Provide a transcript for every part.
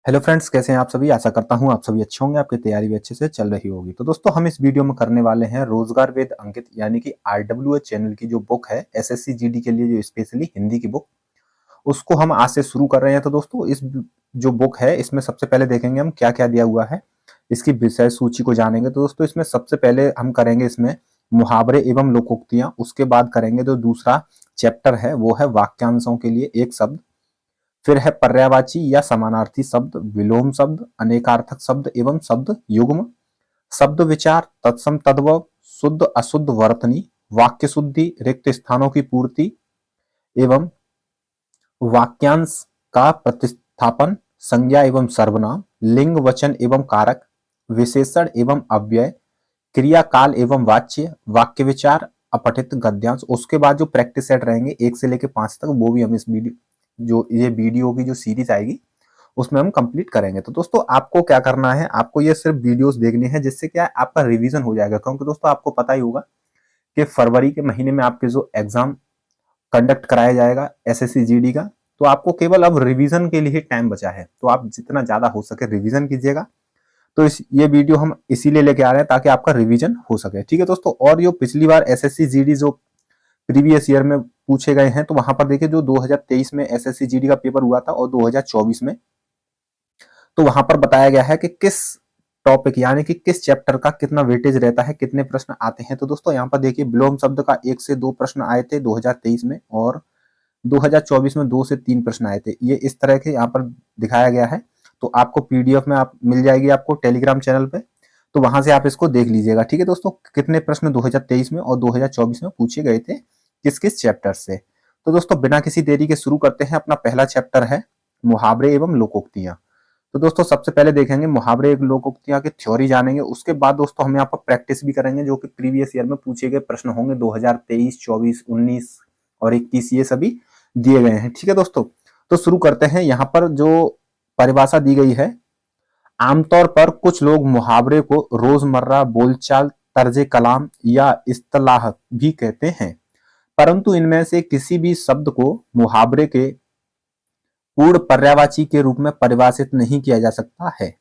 Hello friends, कैसे हैं आप सभी। आशा करता हूं आप सभी अच्छे होंगे, आपकी तैयारी भी अच्छे से चल रही होगी। तो दोस्तों, हम इस वीडियो में करने वाले हैं रोजगार वेद अंकित यानी कि आरडब्ल्यूएच चैनल की जो बुक है एसएससी जीडी के लिए, जो स्पेशली हिंदी की बुक, उसको हम आज से शुरू कर रहे हैं। तो दोस्तों, इस जो बुक है इसमें सबसे पहले देखेंगे हम क्या क्या दिया हुआ है, इसकी विषय सूची को जानेंगे। तो दोस्तों, इसमें सबसे पहले हम करेंगे इसमें मुहावरे एवं लोकोक्तियां। उसके बाद करेंगे जो दूसरा चैप्टर है वो है वाक्यांशों के लिए एक शब्द। फिर है पर्यायवाची या समानार्थी शब्द, विलोम शब्द, अनेकार्थक शब्द एवं शब्द युग्म, शब्द विचार, तत्सम तद्भव, शुद्ध अशुद्ध वर्तनी, वाक्य शुद्धि, रिक्त स्थानों की पूर्ति एवं वाक्यांश का प्रतिस्थापन, संज्ञा एवं सर्वनाम, लिंग वचन एवं कारक, विशेषण एवं अव्यय, क्रिया काल एवं वाच्य, वाक्य विचार, अपठित गद्यांश। उसके बाद जो प्रैक्टिस सेट रहेंगे 1 से लेकर 5 तक, वो भी हम इस वीडियो जो ये वीडियो की जो सीरीज आएगी उसमें हम कंप्लीट करेंगे। तो दोस्तों, आपको क्या करना है, आपको ये सिर्फ वीडियोस देखनी है, जिससे क्या है आपका रिवीजन हो जाएगा। क्योंकि दोस्तों, आपको पता ही होगा कि फरवरी के महीने में आपके जो एग्जाम कंडक्ट कराया जाएगा एसएससी जीडी का, तो आपको केवल अब रिवीजन के लिए टाइम बचा है। तो आप जितना ज्यादा हो सके रिवीजन कीजिएगा। तो ये वीडियो हम इसीलिए लेके आ रहे हैं ताकि आपका रिवीजन हो सके। ठीक है दोस्तों, और जो पिछली बार एसएससी जीडी जो प्रीवियस ईयर में पूछे गए हैं, तो वहां पर देखिए जो 2023 में एसएससी जीडी का पेपर हुआ था और 2024 में, तो वहां पर बताया गया है कि किस टॉपिक यानी कि किस चैप्टर का कितना वेटेज रहता है, कितने प्रश्न आते हैं। तो दोस्तों, यहाँ पर देखिए विलोम शब्द का 1 से 2 प्रश्न आए थे 2023 में, और 2024 में 2 से 3 प्रश्न आए थे। ये इस तरह के यहाँ पर दिखाया गया है। तो आपको पीडीएफ में आप मिल जाएगी आपको टेलीग्राम चैनल पे, तो वहां से आप इसको देख लीजिएगा। ठीक है दोस्तों, कितने प्रश्न 2023 में और 2024 में पूछे गए थे किस किस चैप्टर से। तो दोस्तों, बिना किसी देरी के शुरू करते हैं। अपना पहला चैप्टर है मुहावरे एवं लोकोक्तियां। तो दोस्तों, सबसे पहले देखेंगे मुहावरे एवं लोकोक्तियां की थ्योरी जानेंगे। उसके बाद दोस्तों हम यहाँ पर प्रैक्टिस भी करेंगे, जो कि प्रीवियस ईयर में पूछे गए प्रश्न होंगे 2023, 24, 19 और 21, ये सभी दिए गए हैं। ठीक है दोस्तों, तो शुरू करते हैं। यहाँ पर जो परिभाषा दी गई है, आमतौर पर कुछ लोग मुहावरे को रोजमर्रा बोलचाल, तर्ज कलाम या इस्तेलाह भी कहते हैं, परंतु इनमें से किसी भी शब्द को मुहावरे के पूर्ण पर्यायवाची के रूप में परिभाषित नहीं किया जा सकता है।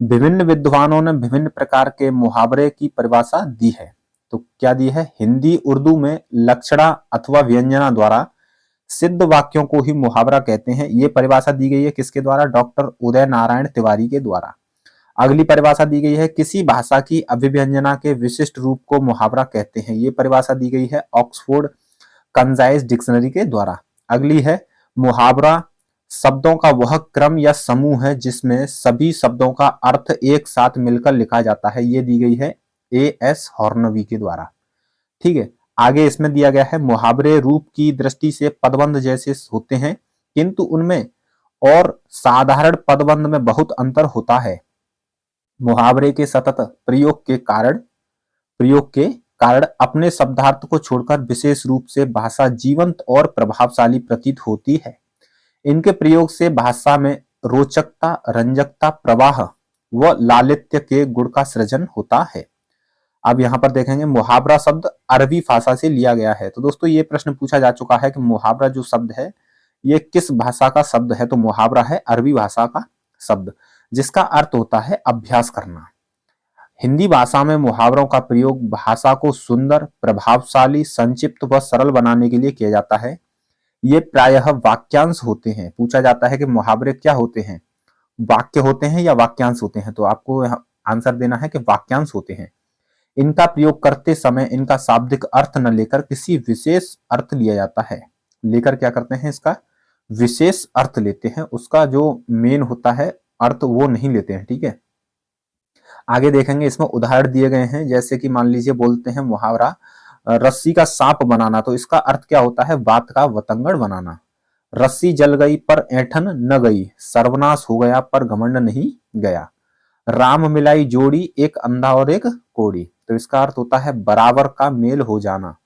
विभिन्न विद्वानों ने विभिन्न प्रकार के मुहावरे की परिभाषा दी है। तो क्या दी है? हिंदी उर्दू में लक्षणा अथवा व्यंजना द्वारा सिद्ध वाक्यों को ही मुहावरा कहते हैं। ये परिभाषा दी गई है किसके द्वारा? डॉक्टर उदय नारायण तिवारी के द्वारा। अगली परिभाषा दी गई है, किसी भाषा की अभिव्यंजना के विशिष्ट रूप को मुहावरा कहते हैं। ये परिभाषा दी गई है ऑक्सफोर्ड कंजाइज डिक्शनरी के द्वारा। अगली है, मुहावरा शब्दों का वह क्रम या समूह है जिसमें सभी शब्दों का अर्थ एक साथ मिलकर लिखा जाता है। ये दी गई है ए एस हॉर्नवी के द्वारा। ठीक है, आगे इसमें दिया गया है, मुहावरे रूप की दृष्टि से पदबंध जैसे होते हैं, किंतु उनमें और साधारण पदबंध में बहुत अंतर होता है। मुहावरे के सतत प्रयोग के कारण अपने शब्दार्थ को छोड़कर विशेष रूप से भाषा जीवंत और प्रभावशाली प्रतीत होती है। इनके प्रयोग से भाषा में रोचकता, रंजकता, प्रवाह व लालित्य के गुण का सृजन होता है। अब यहाँ पर देखेंगे, मुहावरा शब्द अरबी भाषा से लिया गया है। तो दोस्तों, ये प्रश्न पूछा जा चुका है कि मुहावरा जो शब्द है ये किस भाषा का शब्द है? तो मुहावरा है अरबी भाषा का शब्द, जिसका अर्थ होता है अभ्यास करना। हिंदी भाषा में मुहावरों का प्रयोग भाषा को सुंदर, प्रभावशाली, संक्षिप्त व सरल बनाने के लिए किया जाता है। ये प्रायः वाक्यांश होते हैं। पूछा जाता है कि मुहावरे क्या होते हैं, वाक्य होते हैं या वाक्यांश होते हैं? तो आपको आंसर देना है कि वाक्यांश होते हैं। इनका प्रयोग करते समय इनका शाब्दिक अर्थ न लेकर किसी विशेष अर्थ लिया जाता है। लेकर क्या करते हैं? इसका विशेष अर्थ लेते हैं, उसका जो मेन होता है अर्थ वो नहीं लेते हैं। ठीक है, आगे देखेंगे, इसमें उदाहरण दिए गए हैं। जैसे कि मान लीजिए बोलते हैं मुहावरा रस्सी का सांप बनाना, तो इसका अर्थ क्या होता है? बात का वतंगड़ बनाना। रस्सी जल गई पर ऐंठन न गई, सर्वनाश हो गया पर घमंड नहीं गया। राम मिलाई जोड़ी, एक अंधा और एक कोड़ी, तो इसका अर्थ होता है बराबर का मेल हो जाना।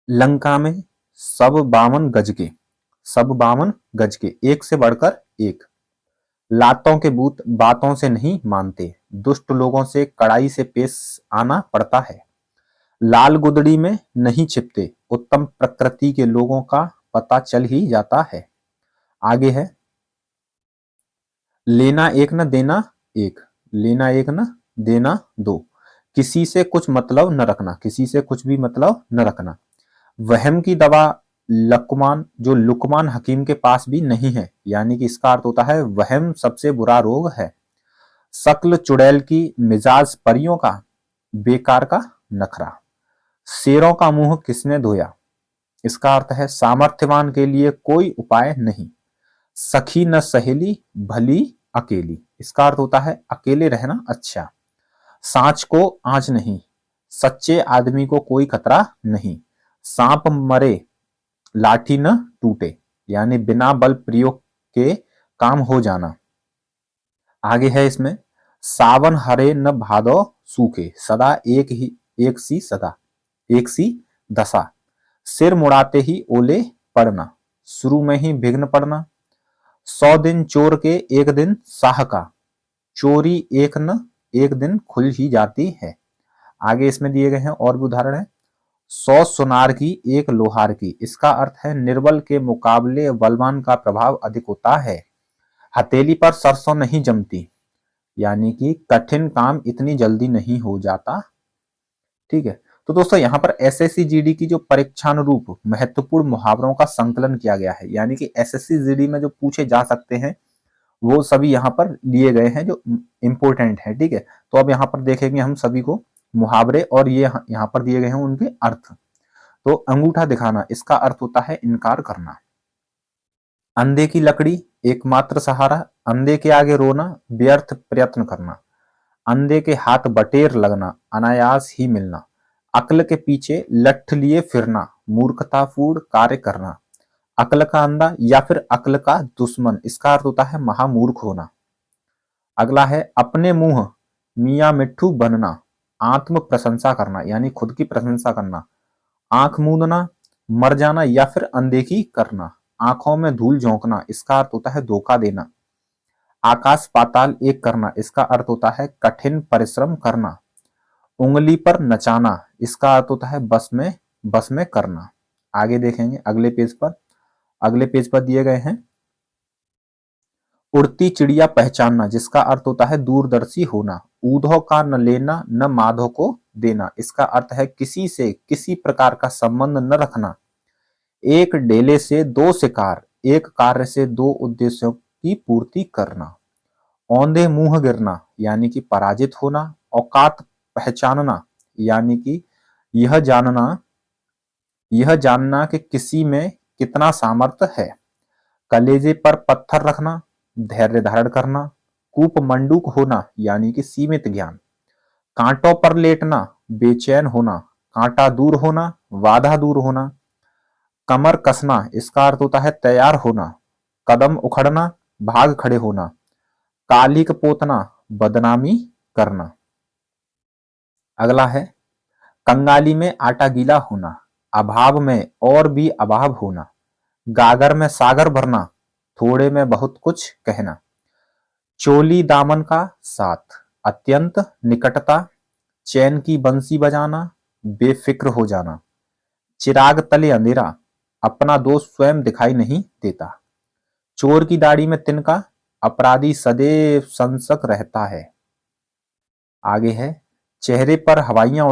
लंका में सब 52 गज के, सब 52 गज के, एक से बढ़कर एक। लातों के भूत बातों से नहीं मानते, दुष्ट लोगों से कड़ाई से पेश आना पड़ता है। लाल गुदड़ी में नहीं छिपते, उत्तम प्रकृति के लोगों का पता चल ही जाता है। आगे है, लेना एक न देना एक, लेना एक न देना दो, किसी से कुछ मतलब न रखना, किसी से कुछ भी मतलब न रखना। वहम की दवा लुकमान हकीम के पास भी नहीं है, यानी कि इसका अर्थ होता है वहम सबसे बुरा रोग है। शक्ल चुड़ैल की, मिजाज परियों का, बेकार का नखरा। शेरों का मुंह किसने धोया, इसका अर्थ है सामर्थ्यवान के लिए कोई उपाय नहीं। सखी न सहेली, भली अकेली, इसका अर्थ होता है अकेले रहना अच्छा। सांच को आंच नहीं, सच्चे आदमी को कोई खतरा नहीं। सांप मरे, लाठी न टूटे, यानी बिना बल प्रयोग के काम हो जाना। आगे है इसमें, सावन हरे न भादो सूखे, सदा एक सी सदा, एक सी दशा। सिर मुड़ाते ही ओले पड़ना, शुरू में ही विघ्न पड़ना। 100 दिन चोर के एक दिन साह का, चोरी एक दिन खुल ही जाती है। आगे इसमें दिए गए हैं और भी उदाहरण है। 100 सुनार की एक लोहार की, इसका अर्थ है निर्बल के मुकाबले बलवान का प्रभाव अधिक होता है। हथेली पर सरसों नहीं जमती, यानी कि कठिन काम इतनी जल्दी नहीं हो जाता। ठीक है, तो दोस्तों यहाँ पर एसएससी जीडी की जो परीक्षानुरूप महत्वपूर्ण मुहावरों का संकलन किया गया है, यानी कि एसएससी जीडी में जो पूछे जा सकते हैं वो सभी यहाँ पर लिए गए हैं जो इंपोर्टेंट है। ठीक है, तो अब यहाँ पर देखेंगे हम सभी को मुहावरे, और ये यहाँ पर दिए गए हैं उनके अर्थ। तो अंगूठा दिखाना, इसका अर्थ होता है इनकार करना। अंधे की लकड़ी एकमात्र सहारा, अंधे के आगे रोना, व्यर्थ प्रयत्न करना। अंधे के हाथ बटेर लगना, अनायास ही मिलना। अक्ल के पीछे लठ लिए फिरना, मूर्खतापूर्ण कार्य करना। अक्ल का अंधा या फिर अक्ल का दुश्मन, इसका अर्थ होता है महामूर्ख होना। अगला है अपने मुंह मियां मिट्ठू बनना, आत्म प्रशंसा करना, यानी खुद की प्रशंसा करना। आंख मूंदना, मर जाना या फिर अनदेखी करना। आंखों में धूल झोंकना, इसका अर्थ होता है धोखा देना। आकाश पाताल एक करना, इसका अर्थ होता है कठिन परिश्रम करना। उंगली पर नचाना, इसका अर्थ होता है बस में करना। आगे देखेंगे अगले पेज पर दिए गए हैं उड़ती चिड़िया पहचानना, जिसका अर्थ होता है दूरदर्शी होना। ऊधो का न लेना न माधो को देना, इसका अर्थ है किसी से किसी प्रकार का संबंध न रखना। एक डेले से दो शिकार, एक कार्य से दो उद्देश्यों की पूर्ति करना। औंधे मुंह गिरना, यानी कि पराजित होना। औकात पहचानना, यानी कि यह जानना कि किसी में कितना सामर्थ्य है। कलेजे पर पत्थर रखना, धैर्य धारण करना। कूप मंडूक होना, यानी कि सीमित ज्ञान। कांटों पर लेटना, बेचैन होना। कांटा दूर होना, बाधा दूर होना। कमर कसना, इसका अर्थ होता है तैयार होना। कदम उखड़ना, भाग खड़े होना। कालिक पोतना, बदनामी करना। अगला है कंगाली में आटा गीला होना, अभाव में और भी अभाव होना। गागर में सागर भरना, थोड़े में बहुत कुछ कहना। चोली दामन का साथ, अत्यंत निकटता। चैन की बंसी बजाना, बेफिक्र हो जाना। चिराग तले अंधेरा, अपना दोस्त स्वयं दिखाई नहीं देता। चोर की दाढ़ी में तिनका, अपराधी सदैव संसक रहता है। आगे है चेहरे पर हवाइयां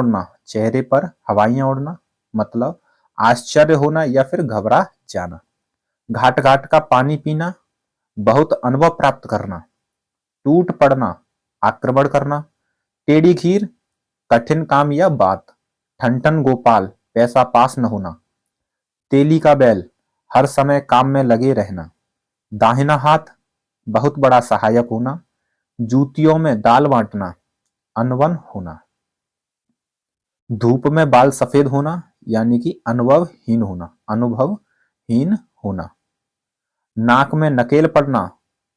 उड़ना मतलब आश्चर्य होना या फिर घबरा जाना। घाट घाट का पानी पीना, बहुत अनुभव प्राप्त करना। टूट पड़ना, आक्रमण करना। टेढ़ी खीर, कठिन काम या बात। ठनठन गोपाल, पैसा पास न होना। तेली का बैल, हर समय काम में लगे रहना। दाहिना हाथ, बहुत बड़ा सहायक होना। जूतियों में दाल बांटना, अनवन होना। धूप में बाल सफेद होना, यानी कि अनुभवहीन होना। नाक में नकेल पड़ना,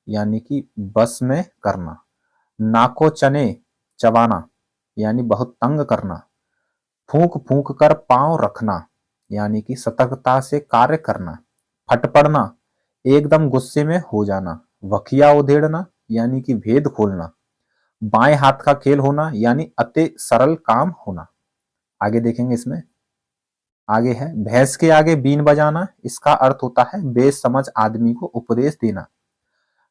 यानी कि बस में करना। नाको चने चबाना, यानी बहुत तंग करना। फूंक फूंक कर पांव रखना, यानी कि सतर्कता से कार्य करना। फट पड़ना, एकदम गुस्से में हो जाना। वखिया उधेड़ना, यानी कि भेद खोलना। बाएं हाथ का खेल होना, यानी अति सरल काम होना। आगे देखेंगे इसमें आगे है भैंस के आगे बीन बजाना, इसका अर्थ होता है बेसमझ आदमी को उपदेश देना।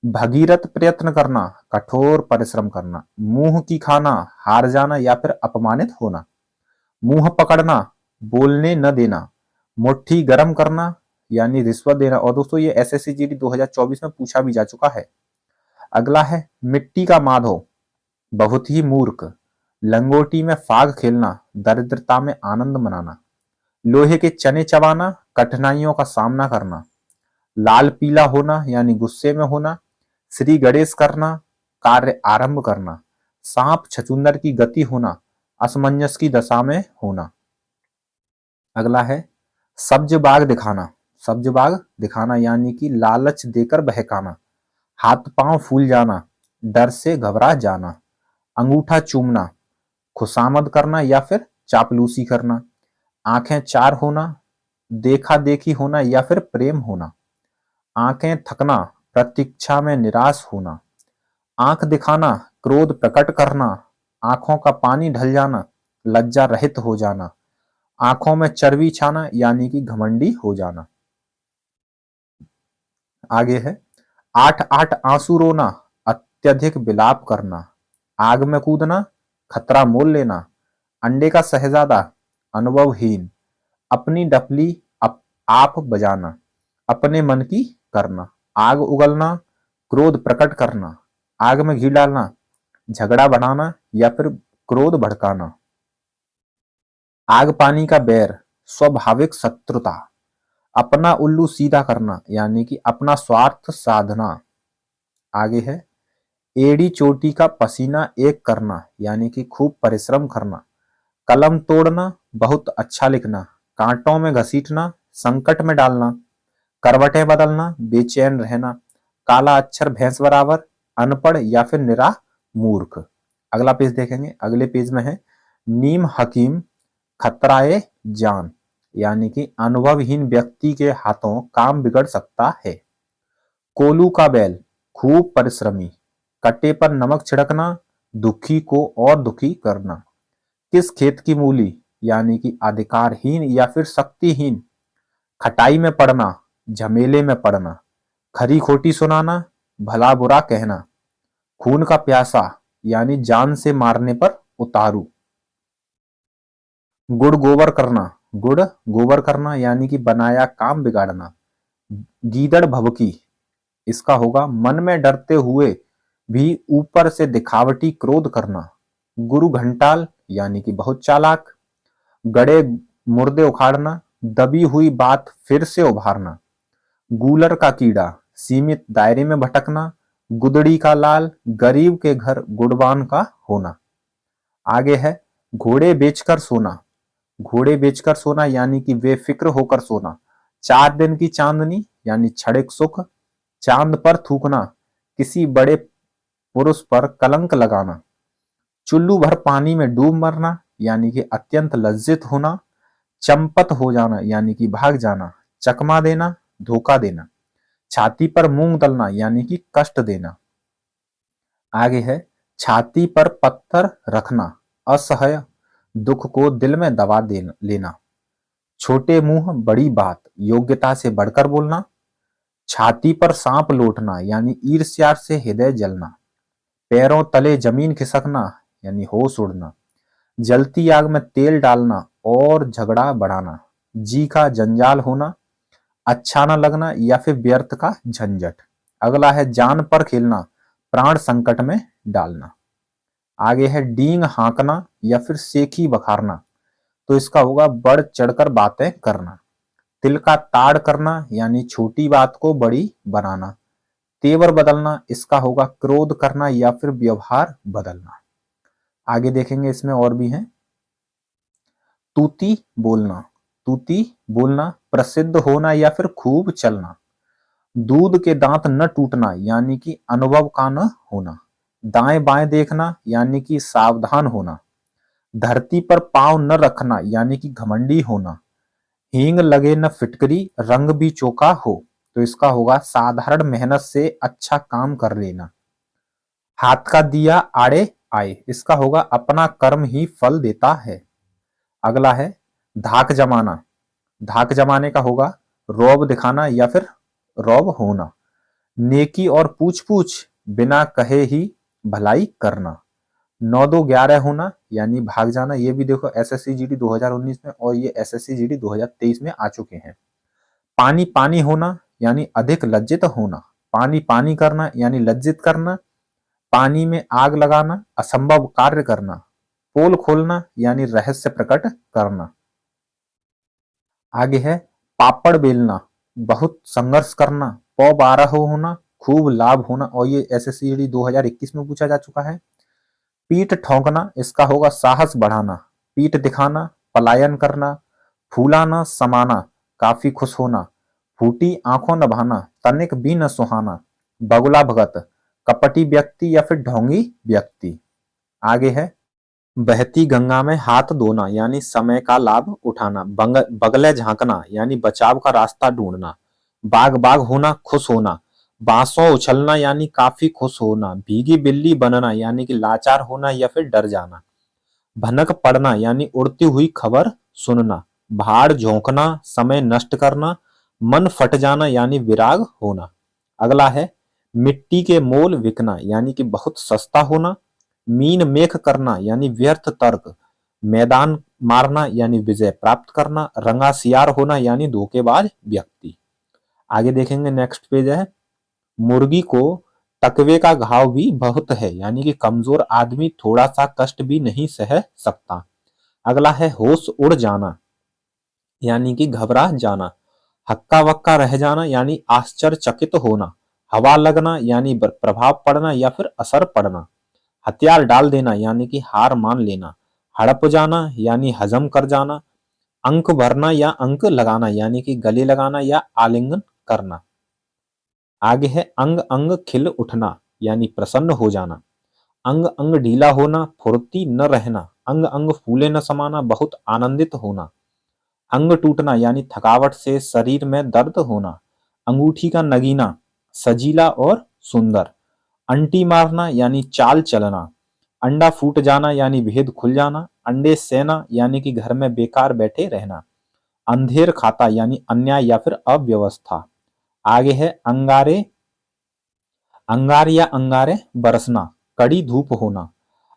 भगीरथ प्रयत्न करना, कठोर परिश्रम करना। मुंह की खाना, हार जाना या फिर अपमानित होना। मुंह पकड़ना, बोलने न देना। मुट्ठी गर्म करना यानी रिश्वत देना। और दोस्तों ये एसएससी जीडी 2024 में पूछा भी जा चुका है। अगला है मिट्टी का माधो, बहुत ही मूर्ख। लंगोटी में फाग खेलना, दरिद्रता में आनंद मनाना। लोहे के चने चबाना, कठिनाइयों का सामना करना। लाल पीला होना यानी गुस्से में होना। श्री गणेश करना, कार्य आरंभ करना। सांप छछूंदर की गति होना, असमंजस की दशा में होना। अगला है सब्ज बाग दिखाना। सब्ज बाग दिखाना यानी कि लालच देकर बहकाना। हाथ पांव फूल जाना, डर से घबरा जाना। अंगूठा चूमना, खुशामद करना या फिर चापलूसी करना। आंखें चार होना, देखा देखी होना या फिर प्रेम होना। आंखें थकना, प्रतीक्षा में निराश होना। आंख दिखाना, क्रोध प्रकट करना। आंखों का पानी ढल जाना, लज्जा रहित हो जाना। आंखों में चर्बी छाना यानी कि घमंडी हो जाना। आगे है आठ आठ आंसू रोना, अत्यधिक विलाप करना। आग में कूदना, खतरा मोल लेना। अंडे का शहजादा, अनुभवहीन। अपनी डफली आप बजाना, अपने मन की करना। आग उगलना, क्रोध प्रकट करना। आग में घी डालना, झगड़ा बढ़ाना या फिर क्रोध भड़काना। आग पानी का बैर, स्वाभाविक शत्रुता। अपना उल्लू सीधा करना यानी कि अपना स्वार्थ साधना। आगे है एड़ी चोटी का पसीना एक करना यानी कि खूब परिश्रम करना। कलम तोड़ना, बहुत अच्छा लिखना। कांटों में घसीटना, संकट में डालना। करवटें बदलना, बेचैन रहना। काला अक्षर भैंस बराबर, अनपढ़ या फिर निरा मूर्ख। अगला पेज देखेंगे। अगले पेज में है नीम हकीम, खतराए जान यानी कि अनुभवहीन व्यक्ति के हाथों काम बिगड़ सकता है। कोलू का बैल, खूब परिश्रमी। कट्टे पर नमक छिड़कना, दुखी को और दुखी करना। किस खेत की मूली यानी कि अधिकारहीन या फिर शक्तिहीन। खटाई में पड़ना, झमेले में पड़ना। खरी खोटी सुनाना, भला बुरा कहना। खून का प्यासा यानी जान से मारने पर उतारू। गुड़ गोबर करना, गुड़ गोबर करना यानी कि बनाया काम बिगाड़ना। गीदड़ भभकी, इसका होगा मन में डरते हुए भी ऊपर से दिखावटी क्रोध करना। गुरु घंटाल यानी कि बहुत चालाक। गड़े मुर्दे उखाड़ना, दबी हुई बात फिर से उभारना। गूलर का कीड़ा, सीमित दायरे में भटकना। गुदड़ी का लाल, गरीब के घर गुड़बान का होना। आगे है घोड़े बेचकर सोना। घोड़े बेचकर सोना यानी कि बेफिक्र होकर सोना। 4 दिन की चांदनी यानी क्षणिक सुख। चांद पर थूकना, किसी बड़े पुरुष पर कलंक लगाना। चुल्लू भर पानी में डूब मरना यानी कि अत्यंत लज्जित होना। चंपत हो जाना यानी कि भाग जाना। चकमा देना, धोखा देना। छाती पर मूंग दलना यानी कि कष्ट देना। आगे है छाती पर पत्थर रखना, असह्य दुख को दिल में दबा लेना। छोटे मुंह बड़ी बात, योग्यता से बढ़कर बोलना। छाती पर सांप लौटना यानी ईर्ष्या से हृदय जलना। पैरों तले जमीन खिसकना यानी होश उड़ना। जलती आग में तेल डालना और झगड़ा बढ़ाना। जी का जंजाल होना, अच्छा न लगना या फिर व्यर्थ का झंझट। अगला है जान पर खेलना, प्राण संकट में डालना। आगे है डींग हाँकना या फिर सेखी बखारना, तो इसका होगा बढ़ चढ़कर बातें करना। तिल का ताड़ करना यानी छोटी बात को बड़ी बनाना। तेवर बदलना, इसका होगा क्रोध करना या फिर व्यवहार बदलना। आगे देखेंगे इसमें और भी है तूती बोलना। तूती बोलना, प्रसिद्ध होना या फिर खूब चलना। दूध के दांत न टूटना यानी कि अनुभव का न होना। दाएं बाएं देखना यानी कि सावधान होना। धरती पर पांव न रखना यानी कि घमंडी होना। हींग लगे न फिटकरी, रंग भी चोखा हो, तो इसका होगा साधारण मेहनत से अच्छा काम कर लेना। हाथ का दिया आड़े आए, इसका होगा अपना कर्म ही फल देता है। अगला है धाक जमाना। धाक जमाने का होगा रौब दिखाना या फिर रौब होना। नेकी और पूछ पूछ बिना कहे ही भलाई करना। 9-2-11 होना यानी भाग जाना, ये भी देखो एसएससी जीडी 2019 में और ये एसएससी जीडी 2023 में आ चुके हैं। पानी पानी होना यानी अधिक लज्जित होना। पानी पानी करना यानी लज्जित करना। पानी में आग लगाना, असंभव कार्य करना। पोल खोलना यानी रहस्य प्रकट करना। आगे है पापड़ बेलना, बहुत संघर्ष करना। पौ 12 होना, खूब लाभ होना, और ये एसएससी जीडी 2021 में पूछा जा चुका है। पीठ ठोंकना, इसका होगा साहस बढ़ाना। पीठ दिखाना, पलायन करना। फूलाना, समाना, काफी खुश होना। फूटी आंखों नभाना, तनिक भी न सुहाना। बगुला भगत, कपटी व्यक्ति या फिर ढोंगी व्यक्ति। आगे है बहती गंगा में हाथ धोना यानी समय का लाभ उठाना। बगले झांकना यानी बचाव का रास्ता ढूंढना। बाग बाग होना, खुश होना। बांसों उछलना यानी काफी खुश होना। भीगी बिल्ली बनना यानी कि लाचार होना या फिर डर जाना। भनक पड़ना यानी उड़ती हुई खबर सुनना। भाड़ झोंकना, समय नष्ट करना। मन फट जाना यानी विराग होना। अगला है मिट्टी के मोल बिकना यानी कि बहुत सस्ता होना। मीन मेख करना यानी व्यर्थ तर्क। मैदान मारना यानी विजय प्राप्त करना। रंगासियार होना यानी धोखेबाज व्यक्ति। आगे देखेंगे, नेक्स्ट पेज है मुर्गी को टकवे का घाव भी बहुत है यानी कि कमजोर आदमी थोड़ा सा कष्ट भी नहीं सह सकता। अगला है होश उड़ जाना यानी कि घबरा जाना। हक्का वक्का रह जाना यानी आश्चर्यचकित होना। हवा लगना यानी प्रभाव पड़ना या फिर असर पड़ना। हथियार डाल देना यानी कि हार मान लेना। हड़प जाना यानी हजम कर जाना। अंक भरना या अंक लगाना यानी कि गले लगाना या आलिंगन करना। आगे है अंग अंग खिल उठना यानी प्रसन्न हो जाना। अंग अंग ढीला होना, फुर्ती न रहना। अंग अंग फूले न समाना, बहुत आनंदित होना। अंग टूटना यानी थकावट से शरीर में दर्द होना। अंगूठी का नगीना, सजीला और सुंदर। अंटी मारना यानी चाल चलना। अंडा फूट जाना यानी भेद खुल जाना। अंडे सेना यानी कि घर में बेकार बैठे रहना। अंधेर खाता यानी अन्याय या फिर अव्यवस्था। आगे है अंगारे, अंगार या अंगारे बरसना, कड़ी धूप होना।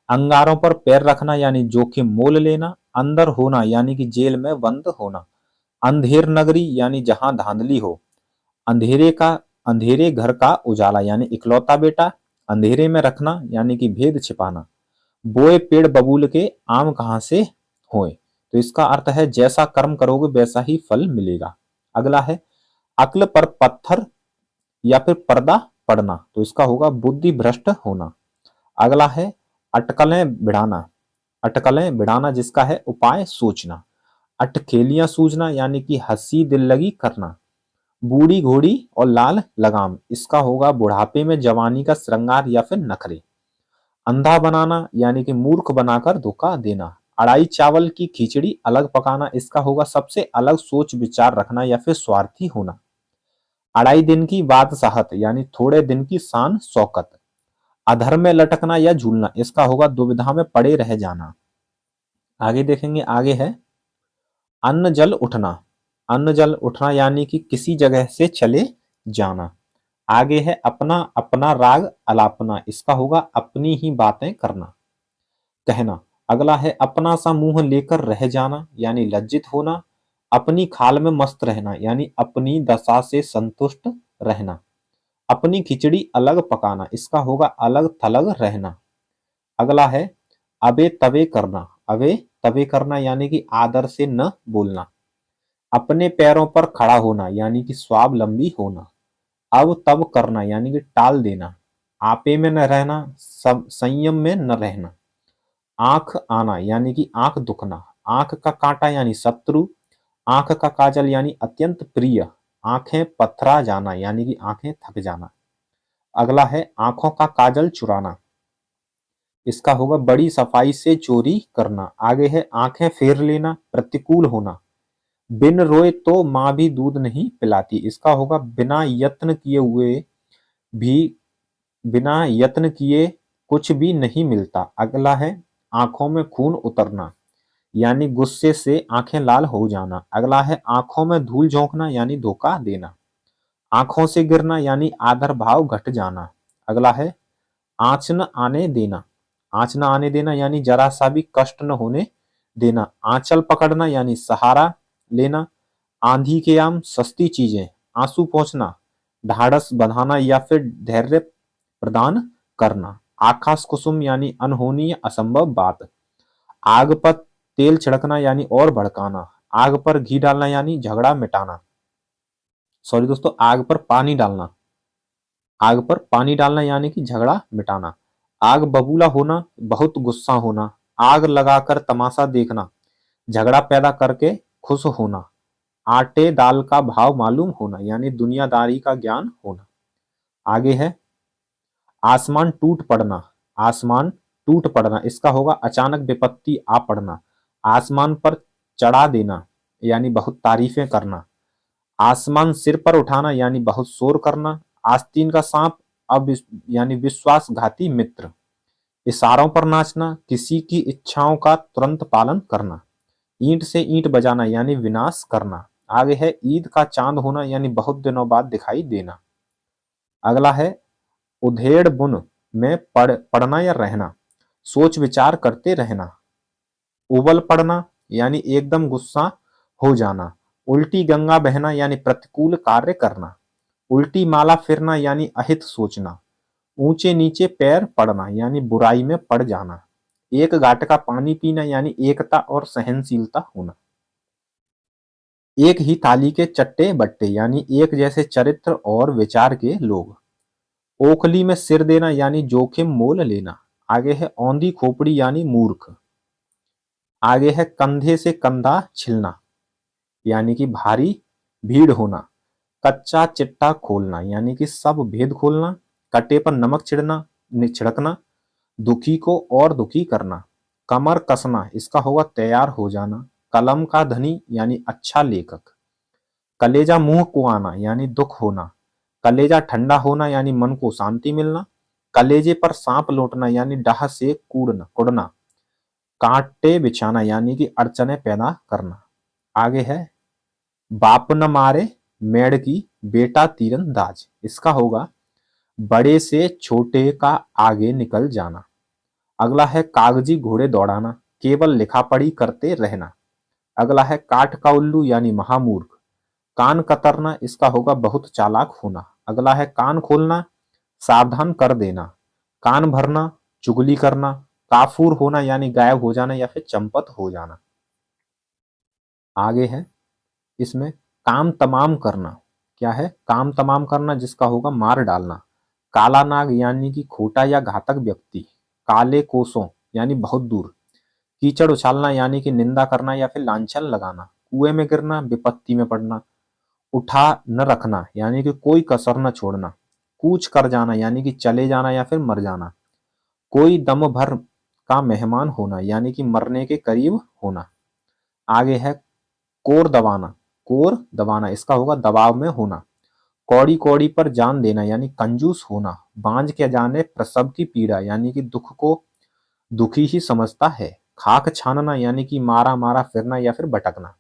अंगारों पर पैर रखना यानी जोखिम मोल लेना। अंदर होना यानी कि जेल में बंद होना। अंधेर नगरी यानी जहां धांधली हो। अंधेरे का, अंधेरे घर का उजाला यानी इकलौता बेटा। अंधेरे में रखना यानी कि भेद छिपाना। बोए पेड़ बबूल के आम कहां से होए, तो इसका अर्थ है जैसा कर्म करोगे वैसा ही फल मिलेगा। अगला है अक्ल पर पत्थर या फिर पर्दा पड़ना, तो इसका होगा बुद्धि भ्रष्ट होना। अगला है अटकलें बिड़ाना, अटकलें बिड़ाना जिसका है उपाय सोचना। अटखेलियां सूझना यानी कि हंसी दिल लगी करना। बूढ़ी घोड़ी और लाल लगाम, इसका होगा बुढ़ापे में जवानी का श्रृंगार या फिर नखरे। अंधा बनाना यानी कि मूर्ख बनाकर धोखा देना। अड़ाई चावल की खिचड़ी अलग पकाना, इसका होगा सबसे अलग सोच विचार रखना या फिर स्वार्थी होना। अढ़ाई दिन की बादशाहत यानी थोड़े दिन की शान शौकत। अधर में लटकना या झूलना, इसका होगा दुविधा में पड़े रह जाना। आगे देखेंगे, आगे है अन्न जल उठना। अन्न जल उठना यानी कि किसी जगह से चले जाना। आगे है अपना अपना राग अलापना, इसका होगा अपनी ही बातें करना, कहना। अगला है अपना सा मुंह लेकर रह जाना यानी लज्जित होना। अपनी खाल में मस्त रहना यानी अपनी दशा से संतुष्ट रहना। अपनी खिचड़ी अलग पकाना, इसका होगा अलग थलग रहना। अगला है अबे तबे करना। अबे तबे करना यानी कि आदर से न बोलना। अपने पैरों पर खड़ा होना यानी कि स्वावलंबी होना। अब तब करना यानी कि टाल देना। आपे में न रहना, संयम में न रहना। आंख आना यानी कि आंख दुखना। आंख का कांटा यानी शत्रु। आंख का काजल यानी अत्यंत प्रिय। आंखें पथरा जाना यानी कि आंखें थक जाना। अगला है आंखों का काजल चुराना, इसका होगा बड़ी सफाई से चोरी करना। आगे है आंखें फेर लेना, प्रतिकूल होना। बिन रोए तो मां भी दूध नहीं पिलाती, इसका होगा बिना यत्न किए हुए भी, बिना यत्न किए कुछ भी नहीं मिलता। अगला है आंखों में खून उतरना यानी गुस्से से आंखें लाल हो जाना। अगला है आंखों में धूल झोंकना यानी धोखा देना। आंखों से गिरना यानी आदर भाव घट जाना। अगला है आंच न आने देना। आंच न आने देना यानी जरा सा भी कष्ट न होने देना। आंचल पकड़ना यानी सहारा लेना। आंधी के आम सस्ती चीजें, आंसू पहुंचना, ढाढ़स बंधाना या फिर धैर्य प्रदान करना। आकाश कुसुम यानी अनहोनी या असंभव बात। आग पर तेल छिड़कना यानी और भड़काना। आग पर घी डालना यानी झगड़ा मिटाना। सॉरी दोस्तों, आग पर पानी डालना। आग पर पानी डालना यानी कि झगड़ा मिटाना। आग बबूला होना, बहुत गुस्सा होना। आग लगाकर तमाशा देखना, झगड़ा पैदा करके खुश होना। आटे दाल का भाव मालूम होना यानी दुनियादारी का ज्ञान होना। आगे है आसमान टूट पड़ना। आसमान टूट पड़ना इसका होगा अचानक विपत्ति आ पड़ना। आसमान पर चढ़ा देना यानी बहुत तारीफें करना। आसमान सिर पर उठाना यानी बहुत शोर करना। आस्तीन का सांप अब यानी विश्वासघाती मित्र। इशारों पर नाचना, किसी की इच्छाओं का तुरंत पालन करना। ईंट से ईंट बजाना यानी विनाश करना। आगे है ईद का चांद होना यानी बहुत दिनों बाद दिखाई देना। अगला है उधेड़ बुन में पढ़ना या रहना, सोच विचार करते रहना। उबल पड़ना यानी एकदम गुस्सा हो जाना। उल्टी गंगा बहना यानी प्रतिकूल कार्य करना। उल्टी माला फिरना यानी अहित सोचना। ऊंचे नीचे पैर पड़ना यानी बुराई में पड़ जाना। एक घाट का पानी पीना यानी एकता और सहनशीलता होना। एक ही थाली के चट्टे बट्टे यानी एक जैसे चरित्र और विचार के लोग। ओखली में सिर देना यानी जोखिम मोल लेना। आगे है औंधी खोपड़ी यानी मूर्ख। आगे है कंधे से कंधा छिलना यानी कि भारी भीड़ होना। कच्चा चिट्टा खोलना यानी कि सब भेद खोलना। कट्टे पर नमक छिड़कना, दुखी को और दुखी करना। कमर कसना इसका होगा तैयार हो जाना। कलम का धनी यानी अच्छा लेखक। कलेजा मुंह को आना यानी दुख होना। कलेजा ठंडा होना यानी मन को शांति मिलना। कलेजे पर सांप लौटना यानी डाह से कुड़ना। कांटे बिछाना यानी कि अड़चने पैदा करना। आगे है बाप न मारे मेढ़ की, बेटा तीरंदाज। इसका होगा बड़े से छोटे का आगे निकल जाना। अगला है कागजी घोड़े दौड़ाना, केवल लिखा पढ़ी करते रहना। अगला है काठ का उल्लू यानी महामूर्ख। कान कतरना इसका होगा बहुत चालाक होना। अगला है कान खोलना, सावधान कर देना। कान भरना, चुगली करना। काफूर होना यानी गायब हो जाना या फिर चंपत हो जाना। आगे है इसमें काम तमाम करना। क्या है काम तमाम करना जिसका होगा मार डालना। काला नाग यानी कि खोटा या घातक व्यक्ति। काले कोसों यानी बहुत दूर। कीचड़ उछालना यानी कि निंदा करना या फिर लांछन लगाना। कुएं में गिरना, विपत्ति में पड़ना। उठा न रखना यानी कि कोई कसर न छोड़ना। कूच कर जाना यानी कि चले जाना या फिर मर जाना। कोई दम भर का मेहमान होना यानी कि मरने के करीब होना। आगे है कोर दबाना। कोर दबाना इसका होगा दबाव में होना। कौड़ी कौड़ी पर जान देना यानी कंजूस होना। बांझ के जाने प्रसव की पीड़ा यानी कि दुख को दुखी ही समझता है। खाक छानना यानी कि मारा मारा फिरना या फिर भटकना।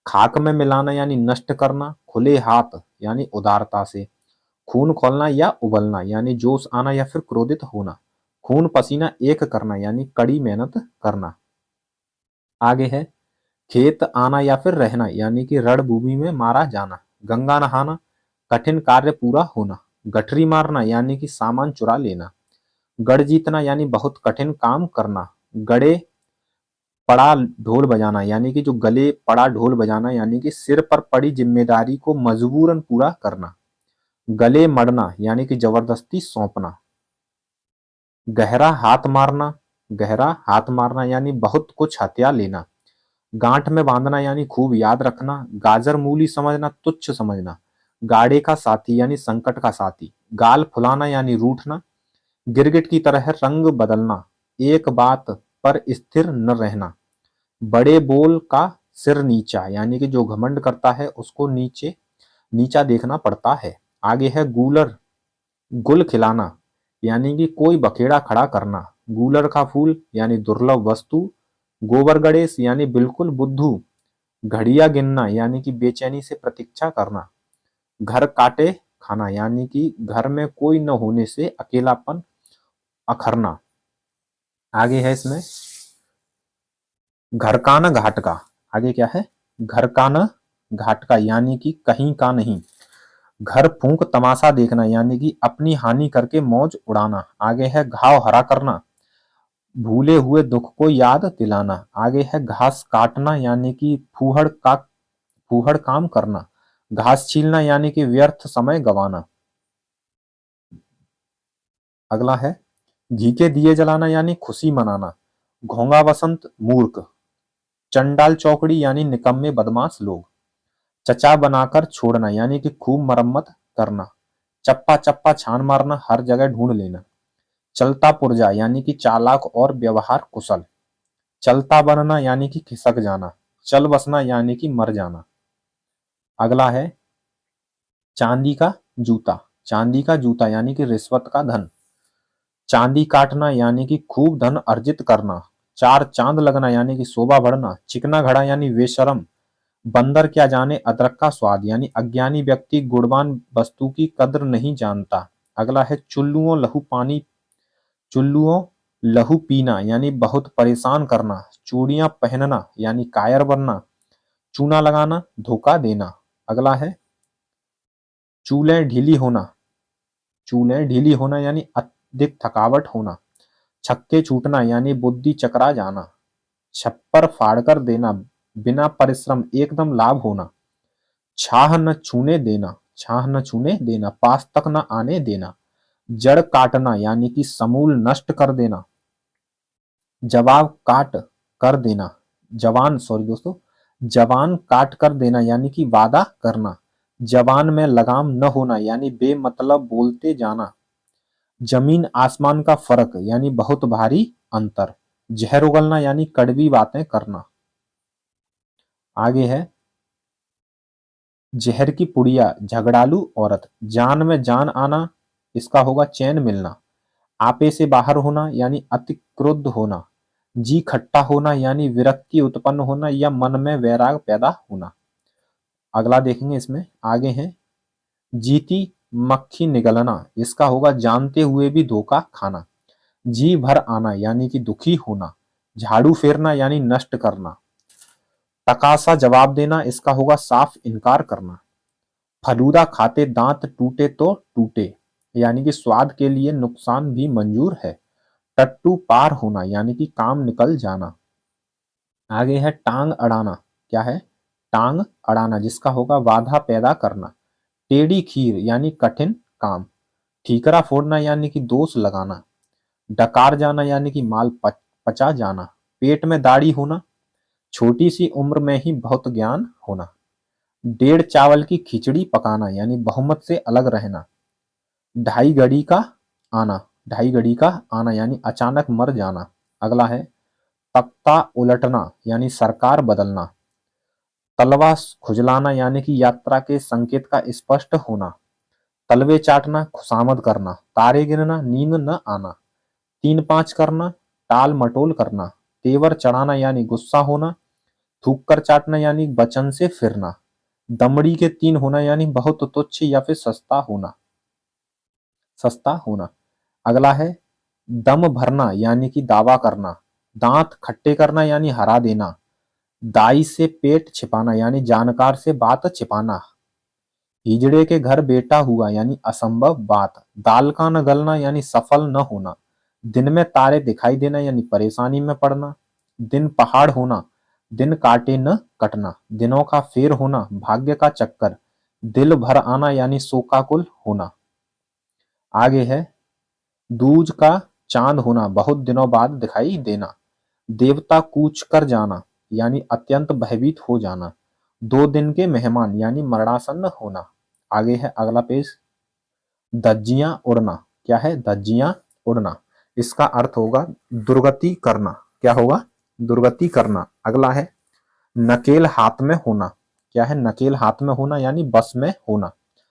खाक में मिलाना यानी नष्ट करना। खुले हाथ यानी उदारता से। खून खोलना या उबलना यानी जोश आना या फिर क्रोधित होना। खून पसीना एक करना यानी कड़ी मेहनत करना। आगे है खेत आना या फिर रहना यानी कि रणभूमि में मारा जाना। गंगा नहाना, कठिन कार्य पूरा होना। गठरी मारना यानी कि सामान चुरा लेना। गढ़ जीतना यानी बहुत कठिन काम करना। गड़े पड़ा ढोल बजाना यानी कि जो गले पड़ा ढोल बजाना यानी कि सिर पर पड़ी जिम्मेदारी को मजबूरन पूरा करना। गले मड़ना यानी कि जबरदस्ती सौंपना। गहरा हाथ मारना। गहरा हाथ मारना यानी बहुत कुछ हत्या लेना। गांठ में बांधना यानी खूब याद रखना। गाजर मूली समझना, तुच्छ समझना। गाड़े का साथी यानी संकट का साथी। गाल फुलाना यानी रूठना। गिरगिट की तरह रंग बदलना, एक बात पर स्थिर न रहना। बड़े बोल का सिर नीचा यानी कि जो घमंड करता है उसको नीचा देखना पड़ता है। आगे है गूलर, गुल खिलाना यानी कि कोई बखेड़ा खड़ा करना। गूलर का फूल यानी दुर्लभ वस्तु। गोबर गणेश यानी बिल्कुल बुद्धू। घड़िया गिनना यानी कि बेचैनी से प्रतीक्षा करना। घर काटे खाना यानी कि घर में कोई न होने से अकेलापन, अखरना। आगे है इसमें घर का न घाट का। आगे क्या है? घर का न घाट का यानी कि कहीं का नहीं। घर फूंक तमाशा देखना यानी कि अपनी हानि करके मौज उड़ाना। आगे है घाव हरा करना, भूले हुए दुख को याद दिलाना। आगे है घास काटना यानी कि फूहड़ काम करना। घास छीलना यानी कि व्यर्थ समय गंवाना। अगला है घी के दिए जलाना यानी खुशी मनाना। घोंगा बसंत मूर्ख। चंडाल चौकड़ी यानी निकम्मे बदमाश लोग। चचा बनाकर छोड़ना यानी कि खूब मरम्मत करना। चप्पा चप्पा छान मारना, हर जगह ढूंढ लेना। चलता पुर्जा यानी कि चालाक और व्यवहार कुशल। चलता बनना यानी कि खिसक जाना। चल बसना यानी कि मर जाना। अगला है चांदी का जूता। चांदी का जूता यानी कि रिश्वत का धन। चांदी काटना यानी कि खूब धन अर्जित करना। चार चांद लगना यानी कि शोभा बढ़ना। चिकना घड़ा यानी बेशरम। बंदर क्या जाने अदरक का स्वाद यानी अज्ञानी व्यक्ति गुणवान वस्तु की कद्र नहीं जानता। अगला है चुल्लुओं लहू पीना यानी बहुत परेशान करना। चूड़ियां पहनना यानी कायर बनना। चूना लगाना, धोखा देना। अगला है चूलें ढीली होना। चूलें ढीली होना यानी अधिक थकावट होना। छक्के छूटना यानी बुद्धि चकरा जाना। छप्पर फाड़कर देना, बिना परिश्रम एकदम लाभ होना। छाह न छूने देना, पास तक न आने देना। जड़ काटना यानी कि समूल नष्ट कर देना। जवाब काट कर देना, जवान सॉरी दोस्तों, जवान काट कर देना यानी कि वादा करना। जवान में लगाम न होना यानी बेमतलब बोलते जाना। जमीन आसमान का फर्क यानी बहुत भारी अंतर। जहर उगलना यानी कड़वी बातें करना। आगे है जहर की पुड़िया झगड़ालू औरत। जान में जान आना, इसका होगा चैन मिलना। आपे से बाहर होना यानी अति क्रुद्ध होना। जी खट्टा होना यानी विरक्ति उत्पन्न होना या मन में वैराग पैदा होना। अगला देखेंगे इसमें आगे है जीती मक्खी निगलना, इसका होगा जानते हुए भी धोखा खाना। जी भर आना यानी कि दुखी होना। झाड़ू फेरना यानी नष्ट करना। तकासा जवाब देना, इसका होगा साफ इनकार करना। फलूदा खाते दांत टूटे तो टूटे यानी कि स्वाद के लिए नुकसान भी मंजूर है। टट्टू पार होना यानी कि काम निकल जाना। आगे है टांग अड़ाना। क्या है? टांग अड़ाना, जिसका होगा बाधा पैदा करना। टेढ़ी खीर यानी कठिन काम। ठीकरा फोड़ना यानी कि दोष लगाना। डकार जाना यानी कि माल पचा जाना। पेट में दाढ़ी होना, छोटी सी उम्र में ही बहुत ज्ञान होना। डेढ़ चावल की खिचड़ी पकाना यानी बहुमत से अलग रहना। ढाई घड़ी का आना, ढाई घड़ी का आना यानी अचानक मर जाना। अगला है तख्ता उलटना यानी सरकार बदलना। तलवा खुजलाना यानी कि यात्रा के संकेत का स्पष्ट होना। तलवे चाटना, खुशामद करना। तारे गिनना, नींद न आना। तीन पांच करना, टाल मटोल करना। तेवर चढ़ाना यानी गुस्सा होना। थूक कर चाटना यानी वचन से फिरना। दमड़ी के तीन होना यानी बहुत तुच्छ या फिर सस्ता होना। अगला है दम भरना यानी कि दावा करना। दांत खट्टे करना यानी हरा देना। दाई से पेट छिपाना यानी जानकार से बात छिपाना। हिजड़े के घर बेटा हुआ यानी असंभव बात। दाल का न गलना यानी सफल न होना। दिन में तारे दिखाई देना यानी परेशानी में पड़ना। दिन पहाड़ होना, दिन काटे न कटना। दिनों का फेर होना, भाग्य का चक्कर। दिल भर आना यानी शोकाकुल होना। आगे है दूज का चांद होना, बहुत दिनों बाद दिखाई देना। देवता कूच कर जाना यानी अत्यंत भयभीत हो जाना। 2 दिन के मेहमान यानी मरणासन्न होना। आगे है अगला पेज धज्जियां उड़ना। क्या है? धज्जियां उड़ना, इसका अर्थ होगा दुर्गति करना। क्या होगा? दुर्गति करना। अगला है नकेल हाथ में होना। क्या है? नकेल हाथ में होना यानी बस में होना।